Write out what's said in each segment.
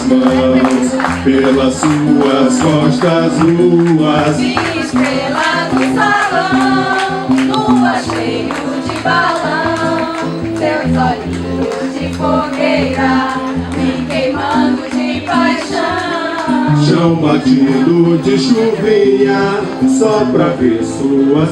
as mãos, pelas suas costas nuas. Vi estrela no salão, lua cheio de balão, seus olhinhos de fogueira me queimando de paixão. Chão batido de chuvinha, só pra ver suas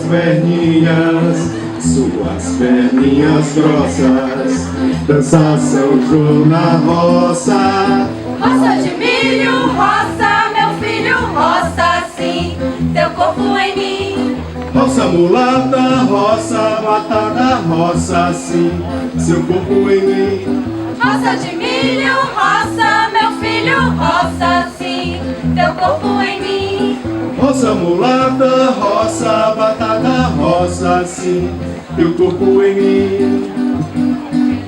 perninhas grossas. Dançar São João na roça. Roça de milho, roça, meu filho, roça sim, teu corpo em mim. Roça mulata, roça matada, roça sim, seu corpo em mim. Roça de milho, roça, meu filho, roça sim, teu corpo em mim. Roça mulata, roça batata, roça sim, teu corpo em mim.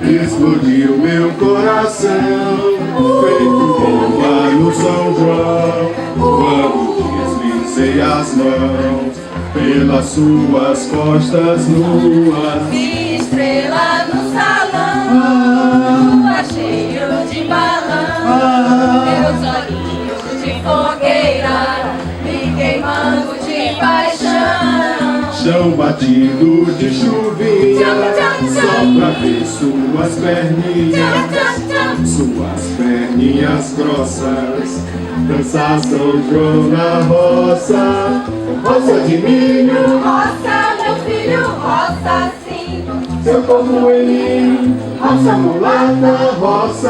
Explodiu meu coração, feito bomba no São João, quando deslizei as mãos pelas suas costas nuas. Vi estrela no salão, lua cheio de balão, teus olhinhos de fogueira me queimando de paixão. Chão batido de chuvinha, só pra ver suas perninhas grossas. Dançar São João na roça. Roça de milho, Roça, meu filho, roça sim, seu corpo em mim. Roça mulata, roça